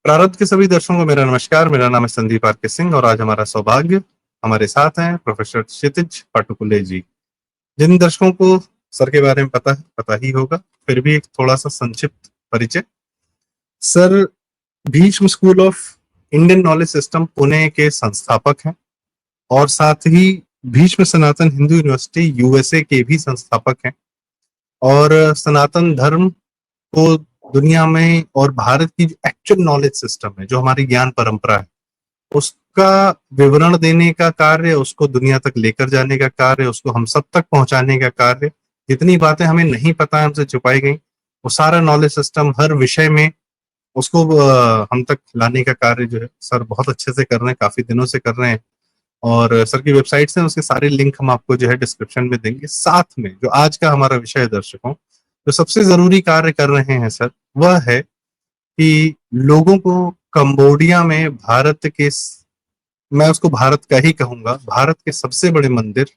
प्रारब्ध के सभी दर्शकों को मेरा नमस्कार। मेरा नाम है संदीप आर.के. सिंह और आज हमारा सौभाग्य हमारे साथ हैं प्रोफेसर क्षितिज पाटुकुले जी। जिन दर्शकों को सर के बारे में पता ही होगा, फिर भी एक थोड़ा सा संक्षिप्त परिचय। Sir Bhishma school of Indian knowledge system Pune के संस्थापक हैं और साथ ही भीष्म सनातन हिंदू यूनिवर्सिटी यूएसए के भी संस्थापक हैं और सनातन धर्म को दुनिया में और भारत की एक्चुअल नॉलेज सिस्टम है, जो हमारी ज्ञान परंपरा है, उसका विवरण देने का कार्य, उसको दुनिया तक लेकर जाने का कार्य, उसको हम सब तक पहुंचाने का कार्य। जितनी बातें हमें नहीं पता है, हमसे छुपाई गई, वो सारा नॉलेज सिस्टम हर विषय में उसको हम तक लाने का कार्य जो है सर बहुत अच्छे से कर रहे हैं, काफी दिनों से कर रहे हैं। और सर की वेबसाइट से उसके सारे लिंक हम आपको जो है डिस्क्रिप्शन में देंगे। साथ में जो आज का हमारा विषय है दर्शकों, जो सबसे जरूरी कार्य कर रहे हैं सर, वह है कि लोगों को कंबोडिया में भारत के, मैं उसको भारत का ही कहूंगा, भारत के सबसे बड़े मंदिर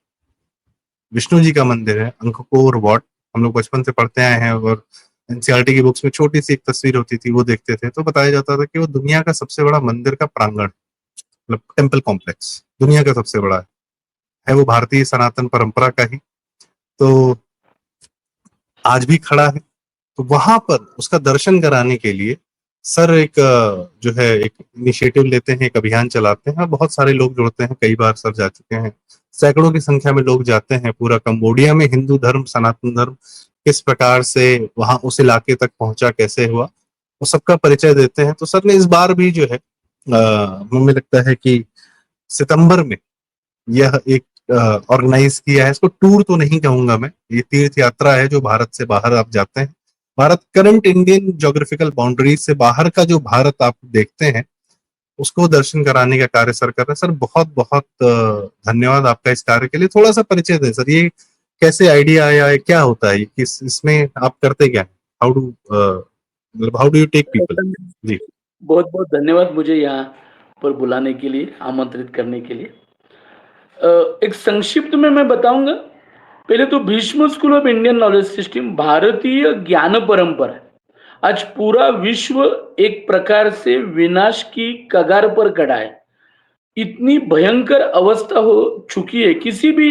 विष्णु जी का मंदिर है अंककोर वॉट। हम लोग बचपन से पढ़ते आए हैं और एनसीईआरटी की बुक्स में छोटी सी एक तस्वीर होती थी, वो देखते थे तो बताया जाता था कि वो दुनिया का सबसे बड़ा मंदिर का प्रांगण, मतलब टेम्पल कॉम्प्लेक्स दुनिया का सबसे बड़ा है वो भारतीय सनातन परंपरा का ही। तो आज भी खड़ा है। तो वहां पर उसका दर्शन कराने के लिए सर एक जो है एक इनिशिएटिव लेते हैं, एक अभियान चलाते हैं। बहुत सारे लोग जुड़ते हैं, कई बार सर जा चुके हैं, सैकड़ों की संख्या में लोग जाते हैं। पूरा कंबोडिया में हिंदू धर्म, सनातन धर्म किस प्रकार से वहां उस इलाके तक पहुंचा, कैसे हुआ, वो सबका परिचय देते हैं। तो सर ने इस बार भी जो है हमें लगता है कि सितंबर में यह एक ऑर्गेनाइज किया है। इसको टूर तो नहीं कहूंगा मैं, ये तीर्थ यात्रा है जो भारत से बाहर आप जाते हैं। Bharat current Indian geographical boundaries से बाहर का जो भारत आप देखते हैं, उसको दर्शन कराने का कार्य सर कर रहे हैं। सर बहुत बहुत धन्यवाद आपका इस कार्य के लिए। थोड़ा सा परिचय दें सर, ये कैसे आइडिया आया है, क्या होता है, किस इसमें आप करते क्या है, how do you take people? जी बहुत बहुत धन्यवाद मुझे यहाँ पर बुलाने के लिए, आमंत्रित करने के लिए। एक संक्षिप्त में मैं बताऊंगा। पहले तो Bhishma school of Indian knowledge system भारतीय ज्ञान परंपरा, आज पूरा विश्व एक प्रकार से विनाश की कगार पर खड़ा है। इतनी भयंकर अवस्था हो चुकी है, किसी भी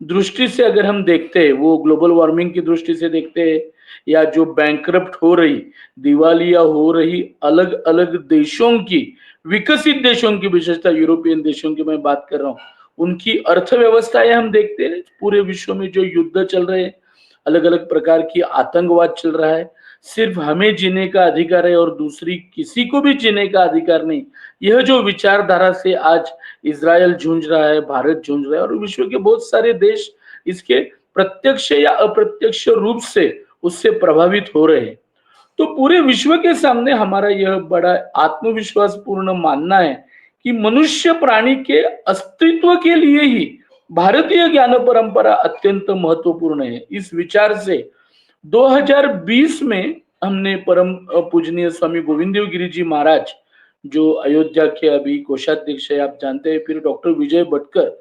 दृष्टि से अगर हम देखते हैं, वो ग्लोबल वार्मिंग की दृष्टि से देखते हैं या जो बैंकरप्ट हो रही, दिवालिया हो रही अलग अलग देशों की, विकसित देशों की, विशेषता यूरोपियन देशों की मैं बात कर रहा हूँ, उनकी अर्थव्यवस्थाएं हम देखते हैं। पूरे विश्व में जो युद्ध चल रहे हैं, अलग अलग प्रकार की आतंकवाद चल रहा है, सिर्फ हमें जीने का अधिकार है और दूसरी किसी को भी जीने का अधिकार नहीं। यह जो विचारधारा से आज इजरायल जूझ रहा है, भारत जूझ रहा है और विश्व के बहुत सारे देश इसके प्रत्यक्ष या अप्रत्यक्ष रूप से उससे प्रभावित हो रहे हैं। तो पूरे विश्व के सामने हमारा यह बड़ा आत्मविश्वास पूर्ण मानना है कि मनुष्य प्राणी के अस्तित्व के लिए ही भारतीय ज्ञान परंपरा अत्यंत महत्वपूर्ण है। इस विचार से 2020 में हमने परम पूजनीय स्वामी गोविंद देव गिरी जी महाराज, जो अयोध्या के अभी कोषाध्यक्ष है, आप जानते हैं, फिर डॉक्टर विजय भटकर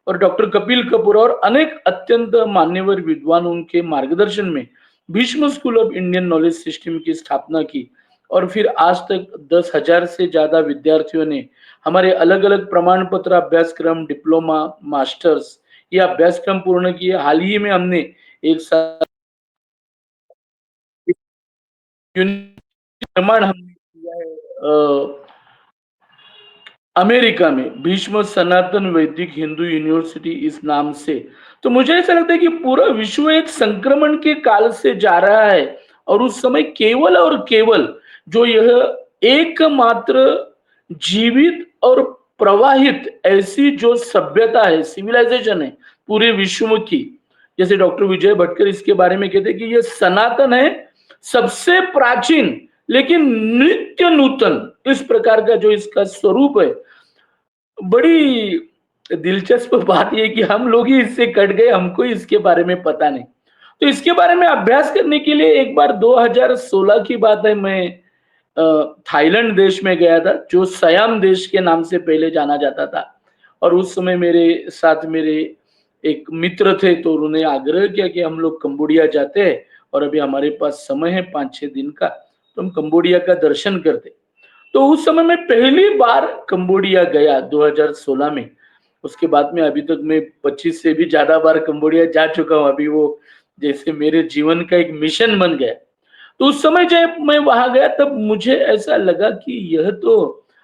और डॉक्टर कपिल कपूर और अनेक अत्यंत मान्यवर विद्वान, उनके मार्गदर्शन में Bhishma school of Indian knowledge system की स्थापना की। और फिर आज तक 10,000 से ज्यादा विद्यार्थियों ने हमारे अलग अलग प्रमाण पत्र, अभ्यासक्रम, डिप्लोमा, मास्टर्स ये अभ्यासक्रम पूर्ण किए। हाल ही में हमने एक साल निर्माण हमने किया है अमेरिका में, भीष्म सनातन वैदिक हिंदू यूनिवर्सिटी इस नाम से। तो मुझे ऐसा लगता है कि पूरा विश्व एक संक्रमण के काल से जा रहा है और उस समय केवल और केवल जो यह एकमात्र जीवित और प्रवाहित ऐसी जो सभ्यता है, सिविलाइजेशन है पूरे विश्व की, जैसे डॉक्टर विजय भटकर इसके बारे में कहते हैं कि यह सनातन है, सबसे प्राचीन लेकिन नित्य नूतन। इस प्रकार का जो इसका स्वरूप है, बड़ी दिलचस्प बात यह कि हम लोग ही इससे कट गए, हमको इसके बारे में पता नहीं। तो इसके बारे में अभ्यास करने के लिए एक बार 2016 की बात है, मैं थाईलैंड देश में गया था, जो सयाम देश के नाम से पहले जाना जाता था। और उस समय मेरे साथ मेरे एक मित्र थे, तो उन्होंने आग्रह किया कि हम लोग कंबोडिया जाते हैं और अभी हमारे पास समय है 5-6 दिन का, तो हम कंबोडिया का दर्शन करते। तो उस समय मैं पहली बार कंबोडिया गया 2016 में। उसके बाद में अभी तक मैं 25 से भी ज़्यादा बार कंबोडिया जा चुका हूँ। अभी वो जैसे मेरे जीवन का एक मिशन बन गया। तो उस समय जब मैं वहां गया तब मुझे ऐसा लगा कि यह तो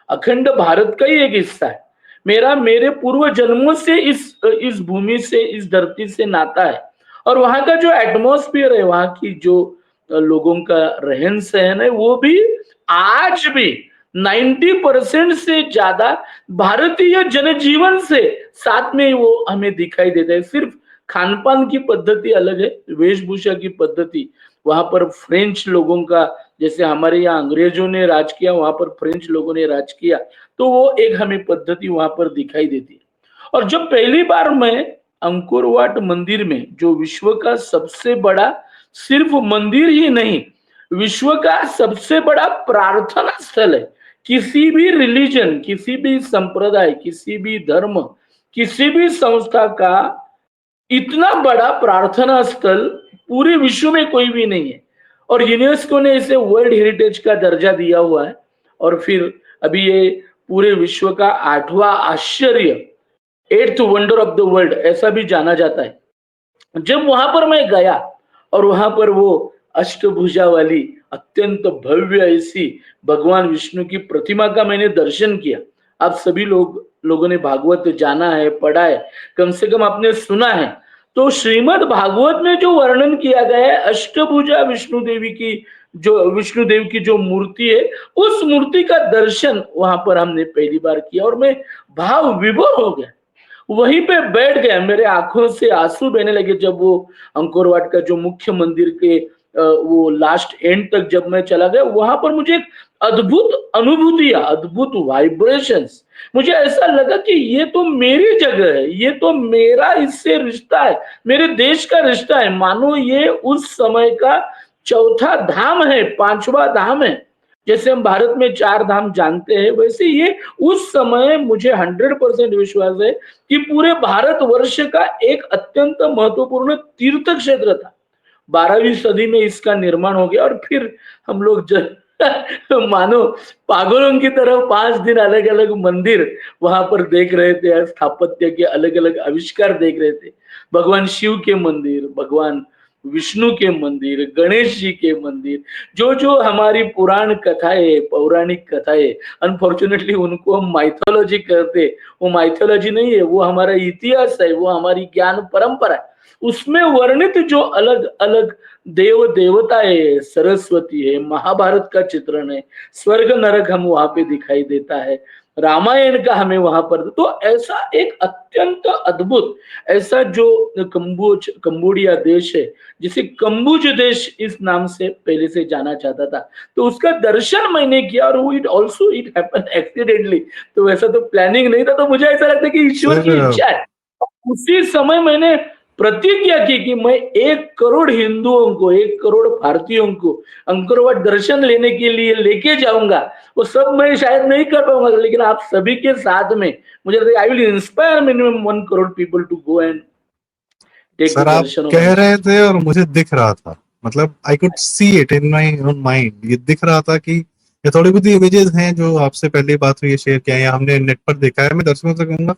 अखंड भारत का ही एक हिस्सा है। मेरा मेरे पूर्व जन्मों से इस भूमि से, इस धरती से नाता है। और वहां का जो एटमॉस्फेयर है, वहां की जो लोगों का रहन सहन है, वो भी आज भी 90% से ज्यादा भारतीय जनजीवन से साथ में वो हमें दिखाई देता है। सिर्फ खान पान की पद्धति अलग है, वेशभूषा की पद्धति वहां पर फ्रेंच लोगों का, जैसे हमारे यहाँ अंग्रेजों ने राज किया, वहां पर फ्रेंच लोगों ने राज किया, तो वो एक हमें पद्धति वहां पर दिखाई देती है। और जब पहली बार मैं अंकोर वाट मंदिर में, जो विश्व का सबसे बड़ा, सिर्फ मंदिर ही नहीं, विश्व का सबसे बड़ा प्रार्थना स्थल है। किसी भी रिलीजन, किसी भी संप्रदाय, किसी भी धर्म, किसी भी संस्था का इतना बड़ा प्रार्थना स्थल पूरे विश्व में कोई भी नहीं है। और यूनेस्को ने इसे वर्ल्ड हेरिटेज का दर्जा दिया हुआ है। और फिर अभी ये पूरे विश्व का 8वां आश्चर्य, 8th wonder of the world ऐसा भी जाना जाता है। जब वहां पर मैं गया और वहां पर वो अष्टभुजा वाली अत्यंत भव्य ऐसी भगवान विष्णु की प्रतिमा का मैंने दर्शन किया। आप सभी लोगों ने भागवत जाना है, पढ़ा है, कम से कम आपने सुना है। तो श्रीमद् भागवत में जो वर्णन किया गया है अष्टभुजा विष्णु देवी की, जो विष्णु देव की जो मूर्ति है, उस मूर्ति का दर्शन वहां पर हमने पहली बार किया और मैं भाव विभोर हो गया। वहीं पे बैठ गया, मेरे आंखों से आंसू बहने लगे जब वो अंकोर वाट का जो मुख्य मंदिर के वो लास्ट एंड तक जब मैं चला गया। वहां पर मुझे एक अद्भुत अनुभूतियां, अद्भुत वाइब्रेशंस, मुझे ऐसा लगा कि ये तो मेरी जगह है, ये तो मेरा इससे रिश्ता है, मेरे देश का रिश्ता है। मानो ये उस समय का चौथा धाम है, 5वां धाम है। जैसे हम भारत में 4 धाम जानते हैं, वैसे ये उस समय मुझे 100% विश्वास है कि पूरे भारतवर्ष का एक अत्यंत महत्वपूर्ण तीर्थ क्षेत्र था। 12वीं सदी में इसका निर्माण हो गया और फिर हम लोग मानो पागलों की तरह 5 दिन अलग अलग मंदिर वहां पर देख रहे थे, स्थापत्य के अलग अलग आविष्कार देख रहे थे। भगवान शिव के मंदिर, भगवान विष्णु के मंदिर, गणेश जी के मंदिर, जो जो हमारी पुराण कथाएं, पौराणिक कथाएं, अनफॉर्चुनेटली उनको हम माइथोलॉजी कहते, वो माइथोलॉजी नहीं है, वो हमारा इतिहास है, वो हमारी ज्ञान परंपरा है। उसमें वर्णित जो अलग अलग देव देवताएं, सरस्वती है, महाभारत का चित्रण है, स्वर्ग नरक हम वहां पे दिखाई देता है, रामायण का हमें वहां पर, तो ऐसा एक अत्यंत अद्भुत, ऐसा जो कंबोडिया देश है, जिसे कम्बुज देश इस नाम से पहले से जाना जाता था, तो उसका दर्शन मैंने किया। और वो इट हैपेंड एक्सीडेंटली, तो वैसा तो प्लानिंग नहीं था। तो मुझे ऐसा लगता है कि ईश्वर की सर इच्छा है। उसी समय मैंने प्रतिज्ञा की कि मैं 1 करोड़ हिंदुओं को, 1 करोड़ भारतीयों को अंकोर वाट दर्शन लेने के लिए लेके जाऊंगा। वो सब मैं शायद नहीं कर पाऊंगा, लेकिन आप सभी के साथ में मुझे I will inspire minimum 1 crore people to go and take the सर आप दर्शन ऑफ कह विष्णु। रहे थे और मुझे दिख रहा था, मतलब I could see it in my own mind. ये दिख रहा था कि ये थोड़ी बहुत इमेजेस हैं जो आपसे पहले बात हुई है, शेयर किया है, या हमने नेट पर देखा है। मैं दर्शकों से कहूंगा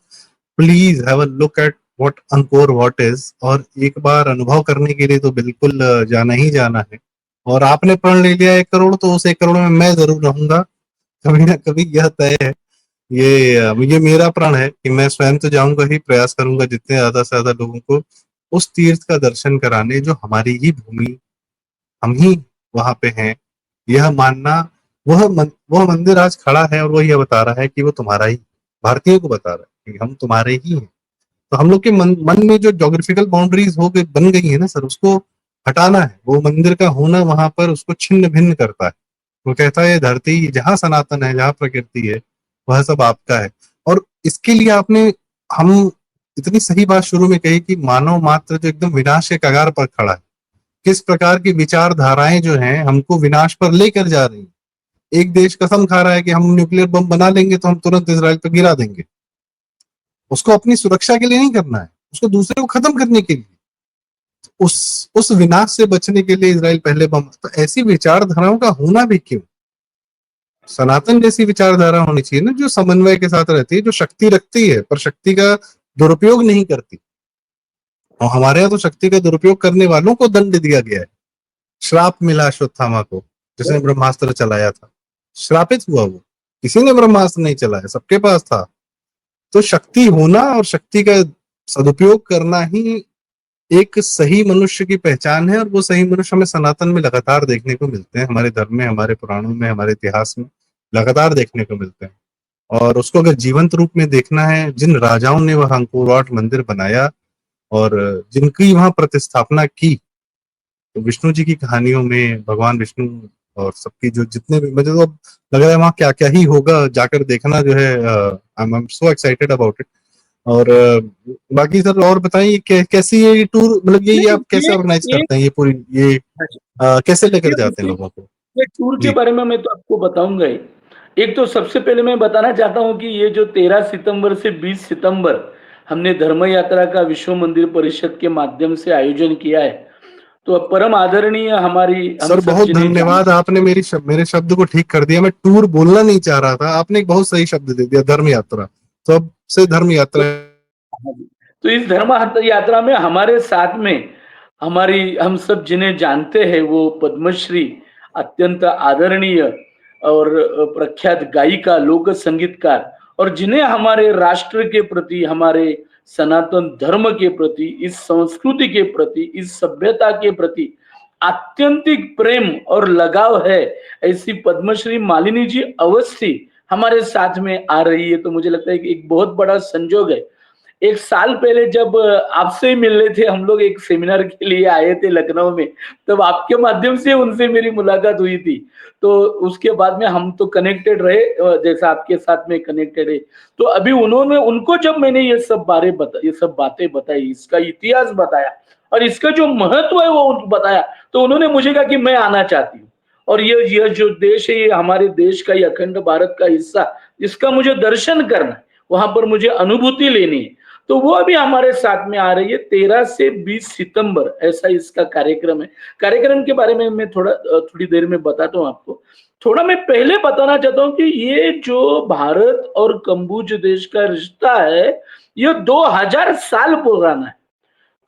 please have a look at what Angkor what is, और एक बार अनुभव करने के लिए तो बिल्कुल जाना ही जाना है। और आपने प्रण ले लिया 1 करोड़, तो उस 1 करोड़ में मैं जरूर रहूंगा, कभी ना कभी, यह तय है। ये मेरा प्रण है कि मैं स्वयं तो जाऊंगा ही, प्रयास करूंगा जितने ज्यादा से ज्यादा लोगों को उस तीर्थ का दर्शन कराने जो हमारी ही भूमि, हम ही वहां पे हैं, यह मानना। वह मंदिर आज खड़ा है और वो यह बता रहा है कि वो तुम्हारा ही, भारतीयों को बता रहा है कि हम तुम्हारे ही हैं। तो हम लोग के मन में जो ज्योग्राफिकल बाउंड्रीज हो गई, बन गई है ना सर, उसको हटाना है। वो मंदिर का होना वहां पर उसको छिन्न भिन्न करता है। वो कहता है धरती जहां सनातन है, जहां प्रकृति है, वह सब आपका है। और इसके लिए आपने, हम इतनी सही बात शुरू में कही कि मानव मात्र जो एकदम विनाश के कगार पर खड़ा है, किस प्रकार की विचारधाराएं जो हैं हमको विनाश पर लेकर जा रही हैं। एक देश कसम खा रहा है कि हम न्यूक्लियर बम बना लेंगे तो हम तुरंत इसराइल पर गिरा देंगे। उसको अपनी सुरक्षा के लिए नहीं करना है, उसको दूसरे को खत्म करने के लिए, उस विनाश से बचने के लिए इसराइल पहले बम। तो ऐसी विचारधाराओं का होना भी क्यों? सनातन जैसी विचारधारा होनी चाहिए ना, जो समन्वय के साथ रहती है, जो शक्ति रखती है पर शक्ति का दुरुपयोग नहीं करती। और हमारे यहाँ तो शक्ति का दुरुपयोग करने वालों को दंड दिया गया है। श्राप मिला अश्वत्थामा को, जिसने ब्रह्मास्त्र चलाया था, श्रापित हुआ वो। किसी ने ब्रह्मास्त्र नहीं चलाया, सबके पास था। तो शक्ति होना और शक्ति का सदुपयोग करना ही एक सही मनुष्य की पहचान है, और वो सही मनुष्य हमें सनातन में लगातार देखने को मिलते हैं, हमारे धर्म में, हमारे पुराणों में, हमारे इतिहास में लगातार देखने को मिलते हैं। और उसको अगर जीवंत रूप में देखना है, जिन राजाओं ने वह अंकोर वाट मंदिर बनाया और जिनकी वहां प्रतिस्थापना की, तो विष्णु जी की कहानियों में भगवान विष्णु और सबकी जो जितने भी, मुझे तो अब लग रहा है वहाँ क्या क्या ही होगा, जाकर देखना जो है। I am so excited about it. और बाकी सर और बताइए कैसी ये टूर, मतलब ये नहीं, आप कैसे ऑर्गेनाइज ये करते हैं ये पूरी, ये कैसे लेकर जाते हैं ये लोगों को? ये टूर के जी बारे में मैं तो आपको बताऊंगा ही। एक तो सबसे पहले मैं बताना चाहता हूँ कि ये जो 13 सितंबर से 20 सितंबर हमने धर्म यात्रा का विश्व मंदिर परिषद के माध्यम से आयोजन किया है, तो परम आदरणीय हमारी हम सर, सब बहुत जिन्हें धन्यवाद, जानते आपने मेरे शब्द को ठीक कर दिया। मैं टूर बोलना नहीं चाह रहा था, आपने एक बहुत सही शब्द दे दिया, धर्म यात्रा। तो अब से धर्म यात्रा। हैं। तो इस धर्म यात्रा में हमारे साथ में हमारी हम सब जिन्हें जानते हैं वो पद्मश्री अत्यंत आदरणीय और प्रख्यात गायिका, लोक संगीतकार, और जिन्हें हमारे राष्ट्र के प्रति, हमारे सनातन धर्म के प्रति, इस संस्कृति के प्रति, इस सभ्यता के प्रति आत्यंतिक प्रेम और लगाव है, ऐसी पद्मश्री मालिनी जी अवस्थी हमारे साथ में आ रही है। तो मुझे लगता है कि एक बहुत बड़ा संजोग है। एक साल पहले जब आपसे ही मिलने थे हम लोग, एक सेमिनार के लिए आए थे लखनऊ में, तब आपके माध्यम से उनसे मेरी मुलाकात हुई थी। तो उसके बाद में हम तो कनेक्टेड रहे, जैसा आपके साथ में कनेक्टेड है। तो अभी उन्होंने, उनको जब मैंने ये सब बातें बताई, इसका इतिहास बताया और इसका जो महत्व है वो बताया, तो उन्होंने मुझे कहा कि मैं आना चाहती हूँ। और ये जो देश है, ये हमारे देश का, ये अखंड भारत का हिस्सा, इसका मुझे दर्शन करना है, वहां पर मुझे अनुभूति लेनी है। तो वो अभी हमारे साथ में आ रही है 13 से 20 सितंबर, ऐसा इसका कार्यक्रम है। कार्यक्रम के बारे में मैं थोड़ी देर में बताता हूँ आपको। थोड़ा मैं पहले बताना चाहता हूँ कि ये जो भारत और कंबोज देश का रिश्ता है, ये 2000 साल पुराना है।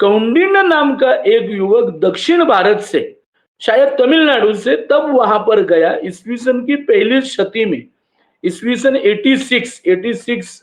कौंडिन्य नाम का एक युवक दक्षिण भारत से, शायद तमिलनाडु से, तब वहां पर गया ईस्वी सन की पहली शती में, ईस्वी सन 86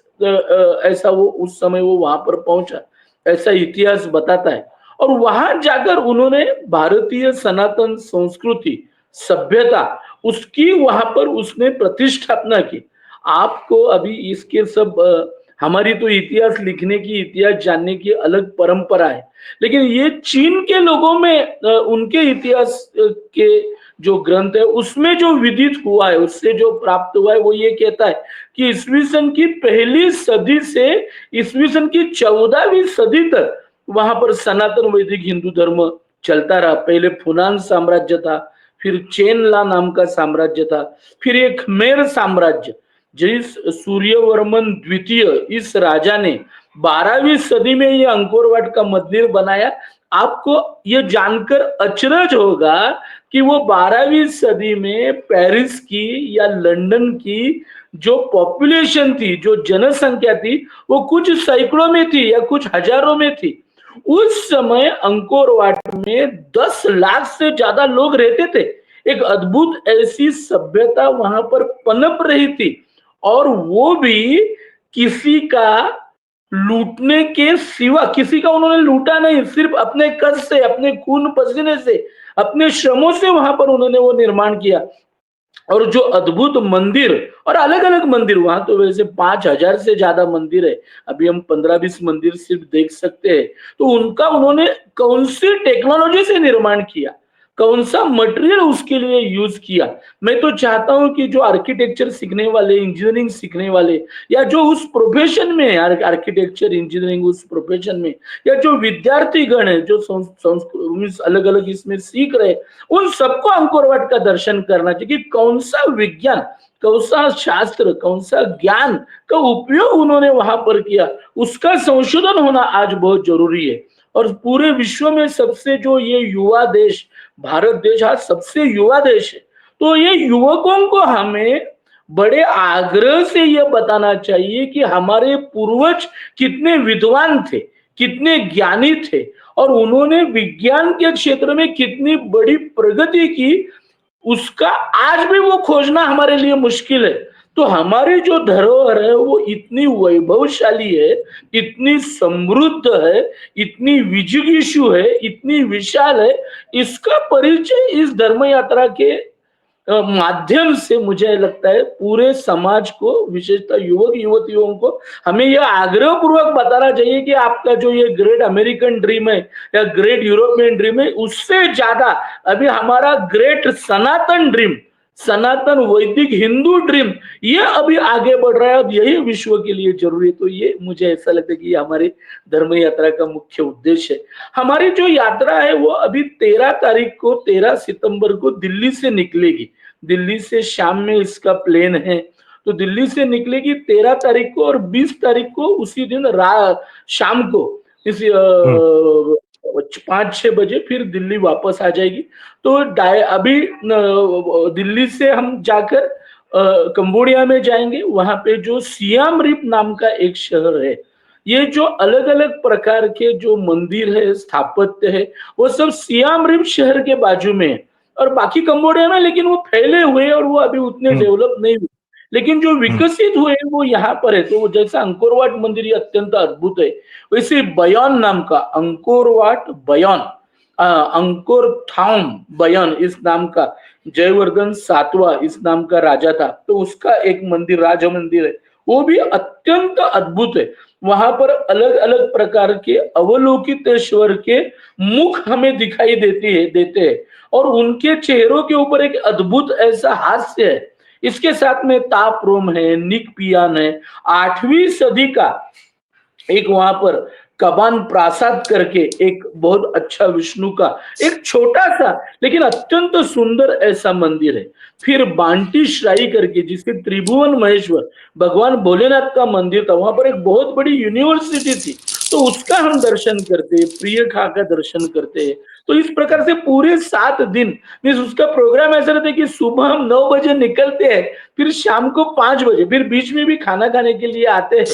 ऐसा वो उस समय वो वहां पर पहुंचा, ऐसा इतिहास बताता है। और वहां जाकर उन्होंने भारतीय सनातन संस्कृति, सभ्यता, उसकी वहां पर उसने प्रतिष्ठापना की। आपको अभी इसके सब हमारी तो इतिहास लिखने की, इतिहास जानने की अलग परंपरा है, लेकिन ये चीन के लोगों में उनके इतिहास के जो ग्रंथ है उसमें जो विदित हुआ है, उससे जो प्राप्त हुआ है, वो ये कहता है कि ईस्वी सन की पहली सदी से ईस्वी सन की 14वीं सदी तक वहां पर सनातन वैदिक हिंदू धर्म चलता रहा। पहले फुनान साम्राज्य था, फिर चेनला नाम का साम्राज्य था, फिर एक खमेर साम्राज्य, जिस सूर्यवर्मन द्वितीय इस राजा ने 12वीं सदी में ये अंकोरवाट का मंदिर बनाया। आपको ये जानकर अचरज होगा कि वो 12वीं सदी में पेरिस की या लंदन की जो पॉपुलेशन थी, जो जनसंख्या थी, वो कुछ सैकड़ों में थी या कुछ हजारों में थी। उस समय अंकोरवाट में 10 लाख से ज्यादा लोग रहते थे। एक अद्भुत ऐसी सभ्यता वहां पर पनप रही थी, और वो भी किसी का लूटने के सिवा, किसी का उन्होंने लूटा नहीं, सिर्फ अपने कष्ट से, अपने खून पसीने से, अपने श्रमों से वहां पर उन्होंने वो निर्माण किया। और जो अद्भुत मंदिर, और अलग अलग मंदिर, वहां तो वैसे 5000 से ज्यादा मंदिर है, अभी हम 15-20 मंदिर सिर्फ देख सकते हैं। तो उनका उन्होंने कौन सी टेक्नोलॉजी से निर्माण किया, कौन सा मटेरियल उसके लिए यूज किया। मैं तो चाहता हूं कि जो आर्किटेक्चर सीखने वाले, इंजीनियरिंग सीखने वाले, या जो उस प्रोफेशन में है, आर्किटेक्चर इंजीनियरिंग उस प्रोफेशन में, या जो विद्यार्थी गण है, जो अलग अलग इसमें सीख रहे, उन सबको अंकोरवाट का दर्शन करना चाहिए कि कौन सा विज्ञान, कौन सा शास्त्र, कौन सा ज्ञान का उपयोग उन्होंने वहां पर किया, उसका संशोधन होना आज बहुत जरूरी है। और पूरे विश्व में सबसे जो ये युवा देश, भारत देश आज सबसे युवा देश है। तो ये युवकों को हमें बड़े आग्रह से यह बताना चाहिए कि हमारे पूर्वज कितने विद्वान थे, कितने ज्ञानी थे और उन्होंने विज्ञान के क्षेत्र में कितनी बड़ी प्रगति की, उसका आज भी वो खोजना हमारे लिए मुश्किल है। तो हमारी जो धरोहर है वो इतनी वैभवशाली है, इतनी समृद्ध है, इतनी विजिगीषु है, इतनी विशाल है, इसका परिचय इस धर्म यात्रा के माध्यम से मुझे लगता है पूरे समाज को, विशेषतः युवक युवतियों को हमें यह आग्रह पूर्वक बताना चाहिए कि आपका जो ये ग्रेट अमेरिकन ड्रीम है या ग्रेट यूरोपियन ड्रीम है, उससे ज्यादा अभी हमारा ग्रेट सनातन ड्रीम, सनातन वैदिक हिंदू ड्रीम, ये अभी आगे बढ़ रहा है और यही विश्व के लिए जरूरी है। तो ये मुझे ऐसा लगता है कि ये हमारी धर्म यात्रा का मुख्य उद्देश्य है। हमारी जो यात्रा है वो अभी 13 तारीख को, 13 सितंबर को दिल्ली से निकलेगी। दिल्ली से शाम में इसका प्लेन है, तो दिल्ली से निकलेगी 13 तारीख को और 20 तारीख को उसी दिन शाम को इस हम्म, 5-6 बजे फिर दिल्ली वापस आ जाएगी। तो अभी दिल्ली से हम जाकर कंबोडिया में जाएंगे। वहां पे जो सियाम रिप नाम का एक शहर है, ये जो अलग अलग प्रकार के जो मंदिर है, स्थापत्य है, वो सब सियाम रिप शहर के बाजू में है और बाकी कंबोडिया में, लेकिन वो फैले हुए और वो अभी उतने हम्म, डेवलप नहीं हुए, लेकिन जो हम्म, विकसित हुए वो यहाँ पर है। तो वो जैसा अंकोरवाट मंदिर ये अत्यंत अद्भुत है, वैसे बयान नाम का अंकोरवाट बयान, अंकोर थाम बयान इस नाम का, जयवर्धन सातवां इस नाम का राजा था, तो उसका एक मंदिर, राज मंदिर है, वो भी अत्यंत अद्भुत है। वहां पर अलग अलग प्रकार के अवलोकितेश्वर के मुख हमें दिखाई देते हैं और उनके चेहरों के ऊपर एक अद्भुत ऐसा हास्य है। इसके साथ में तापरोम है, निकपियान है, 8वीं सदी का एक वहां पर कबान प्रासाद करके एक बहुत अच्छा विष्णु का एक छोटा सा लेकिन अत्यंत सुंदर ऐसा मंदिर है। फिर बांटी श्राई करके जिसके त्रिभुवन महेश्वर भगवान भोलेनाथ का मंदिर था, वहां पर एक बहुत बड़ी यूनिवर्सिटी थी, तो उसका हम दर्शन करते हैं, प्रिय खा का दर्शन करते हैं। तो इस प्रकार से पूरे 7 दिन मीन्स उसका प्रोग्राम ऐसा रहता है कि सुबह हम 9 बजे निकलते हैं, फिर शाम को 5 बजे, फिर बीच में भी खाना खाने के लिए आते हैं,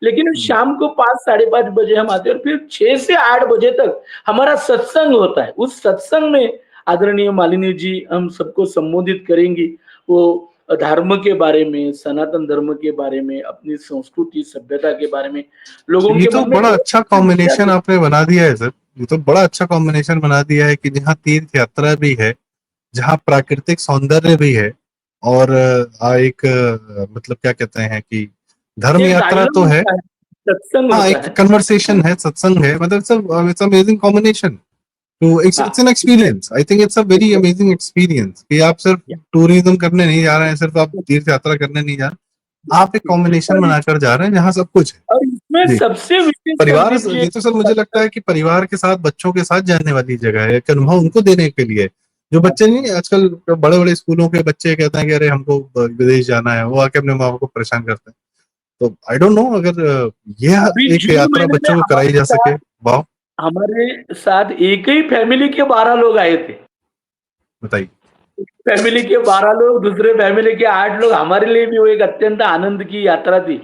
लेकिन हम्म। शाम को 5-5:30 बजे हम आते हैं और फिर 6 से 8 बजे तक हमारा सत्संग होता है। उस सत्संग में आदरणीय मालिनी जी हम सबको संबोधित करेंगी, वो धर्म के बारे में, सनातन धर्म के बारे में, अपनी संस्कृति सभ्यता के बारे में लोगों ये के तो मन में बड़ा बहुत अच्छा सारे विचार कॉम्बिनेशन आपने बना दिया है सर। ये तो बड़ा अच्छा कॉम्बिनेशन बना दिया है कि जहाँ तीर्थ यात्रा भी है, जहाँ प्राकृतिक सौंदर्य भी है, और एक मतलब क्या कहते हैं कि धर्म एक यात्रा तो डायलॉग है। होता है, सत्संग हाँ, होता एक है। कन्वर्सेशन है, सत्संग है, मतलब इट्स अमेजिंग कॉम्बिनेशन। तो इट्स हाँ, an experience, I think it's a very amazing experience कि आप सिर्फ टूरिज्म करने नहीं जा रहे हैं, सिर्फ आप तीर्थ यात्रा करने नहीं जा रहे, आप एक कॉम्बिनेशन और बनाकर जा रहे हैं जहाँ सब कुछ है। और इसमें जी। सबसे विशेष परिवार, संदीप जी, ये तो सर मुझे लगता है कि परिवार के साथ, बच्चों के साथ जाने वाली जगह है, एक अनुभव उनको देने के लिए। जो बच्चे नहीं, आजकल बड़े बड़े स्कूलों के बच्चे कहते हैं कि अरे हमको विदेश जाना है, वो आके अपने माँ बाप को परेशान करते हैं। तो आई डोंट नो, अगर अभी यह एक जून यात्रा महीने में बच्चों को कराई जा सके। वाह, हमारे साथ एक ही फैमिली के 12 लोग आए थे। बताइए। फैमिली के 12 लोग, दूसरे फैमिली के 8 लोग, हमारे लिए भी वो एक अत्यंत आनंद की यात्रा थी।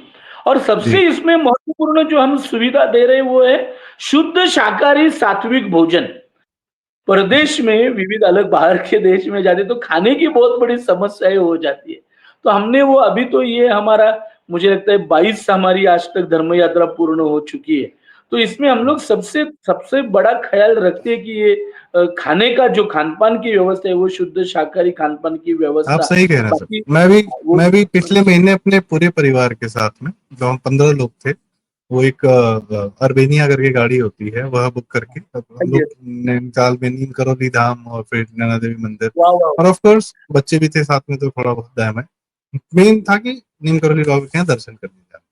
और सबसे जी। इसमें महत्वपूर्ण जो हम सुविधा दे रहे हैं वो है शुद्ध शाकाहारी सात्विक भोजन। जी। प्रदेश में विविध अलग बाहर के देश में जाते तो खाने की बहुत बड़ी समस्याएं हो जाती है। तो हमने वो अभी तो ये हमारा मुझे लगता है 22 हमारी आज तक धर्म यात्रा पूर्ण हो चुकी है। तो इसमें हम लोग सबसे सबसे बड़ा ख्याल रखते हैं कि ये खाने का जो खान-पान की व्यवस्था है वो शुद्ध शाकाहारी खान-पान की आप व्यवस्था, सही कह रहे हैं सर। बाकी मैं भी वो मैं भी पिछले महीने अपने पूरे परिवार के साथ में, जो हम 15 लोग थे, वो एक अर्बेनिया करके गाड़ी होती है, वह बुक करके अब हम लोग नैनीताल में नीम करोली धाम और फिर नैना देवी मंदिर, वाह वाह। और ऑफ कोर्स बच्चे भी थे साथ में, तो थोड़ा बहुत डैम है। मेन था कि नीम करोली बाबा के यहाँ दर्शन करने जाना।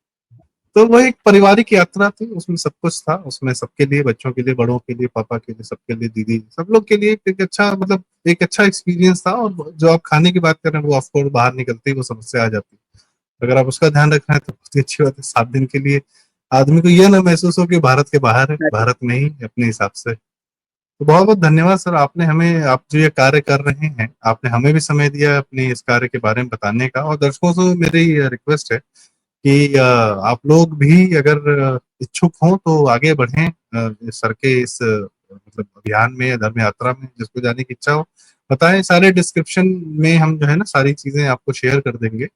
तो वो एक पारिवारिक यात्रा थी, उसमें सब कुछ था, उसमें सबके लिए, बच्चों के लिए, बड़ों के लिए, पापा के लिए, सबके लिए, दीदी, सब लोग के लिए एक अच्छा, मतलब एक अच्छा एक्सपीरियंस था। और जो आप खाने की बात कर रहे हैं, वो ऑफकोर्स बाहर निकलते ही वो समस्या आ जाती है। अगर आप उसका ध्यान रख रहे हैं तो बहुत ही अच्छी बात है। 7 दिन के लिए आदमी को यह ना महसूस हो कि भारत के बाहर है, भारत में ही अपने हिसाब से तो बहुत बहुत धन्यवाद सर, आपने हमें, आप जो ये कार्य कर रहे हैं, आपने हमें भी समय दिया अपने इस कार्य के बारे में बताने का। और दर्शकों से मेरी रिक्वेस्ट है कि आप लोग भी अगर इच्छुक हों तो आगे बढ़ें सर के इस मतलब अभियान में, धर्म यात्रा में, जिसको जाने की इच्छा हो बताएं। सारे डिस्क्रिप्शन में हम जो है ना सारी चीजें आपको शेयर कर देंगे।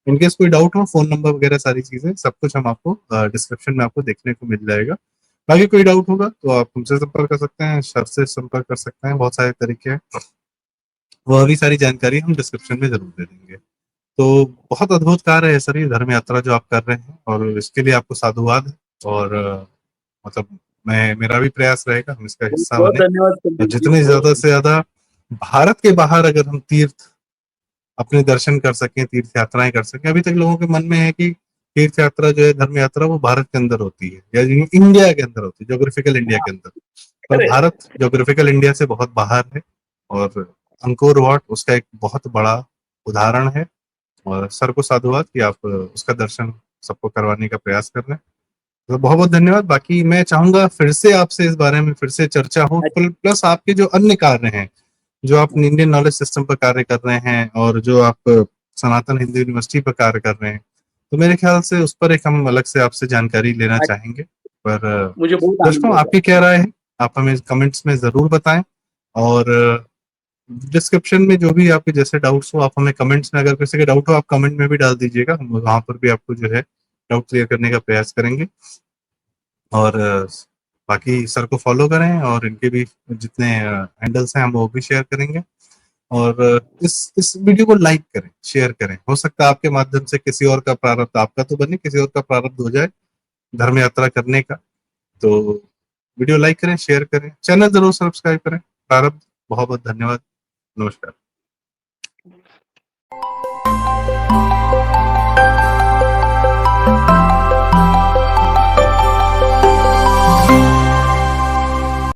इनकेस कोई डाउट हो, फोन नंबर वगैरह सारी चीजें सब कुछ हम आपको डिस्क्रिप्शन में आपको देखने को मिल जाएगा। बाकी कोई डाउट होगा तो आप हमसे संपर्क कर सकते हैं, सर से संपर्क कर सकते हैं, बहुत सारे तरीके हैं। वह भी सारी जानकारी हम डिस्क्रिप्शन में जरूर दे देंगे। तो बहुत अद्भुत कार्य है सर ये धर्म यात्रा जो आप कर रहे हैं, और इसके लिए आपको साधुवाद है। और मतलब मैं, मेरा भी प्रयास रहेगा हम इसका बहुत हिस्सा बहुत बने। धन्यवाद और संदीप जी, जितने बहुत ज्यादा से ज्यादा भारत के बाहर अगर हम तीर्थ अपने दर्शन कर सकें, तीर्थ यात्राएं कर सकें। अभी तक लोगों के मन में है कि तीर्थ यात्रा जो है, धर्म यात्रा, वो भारत के अंदर होती है या इंडिया के अंदर होती है, ज्योग्राफिकल इंडिया के अंदर। पर अरे भारत ज्योग्राफिकल इंडिया से बहुत बाहर है। और अंकोर वाट उसका एक बहुत बड़ा उदाहरण है। और सर को साधुवाद कि आप उसका दर्शन सबको करवाने का प्रयास कर रहे हैं। तो बहुत बहुत धन्यवाद। बाकी मैं चाहूंगा फिर से आपसे इस बारे में फिर से चर्चा हो, प्लस आपके जो अन्य कार्य हैं, जो आप इंडियन नॉलेज सिस्टम पर कार्य कर रहे हैं और जो आप सनातन हिंदू यूनिवर्सिटी पर कार्य कर रहे हैं, तो मेरे ख्याल से उस पर एक हम अलग से आपसे जानकारी लेना चाहेंगे। पर मुझे बहुत आनंद दर्शकों, होगा। आपकी क्या राय है, आप हमें कमेंट्स में जरूर बताएं। और डिस्क्रिप्शन में जो भी आपके जैसे डाउट्स हो, आप हमें कमेंट्स में, अगर किसी के डाउट हो आप कमेंट में भी डाल दीजिएगा, हम वहां पर भी आपको जो है डाउट क्लियर करने का प्रयास करेंगे। और बाकी सर को फॉलो करें, और इनके भी जितने हैंडल्स हैं हम वो भी शेयर करेंगे। और इस वीडियो को लाइक करें, शेयर करें। हो सकता है आपके माध्यम से किसी और का प्रारब्ध, आपका तो बने, किसी और का प्रारब्ध हो जाए धर्म यात्रा करने का। तो वीडियो लाइक करें, शेयर करें, चैनल जरूर सब्सक्राइब करें। प्रारब्ध। बहुत बहुत धन्यवाद। नमस्कार।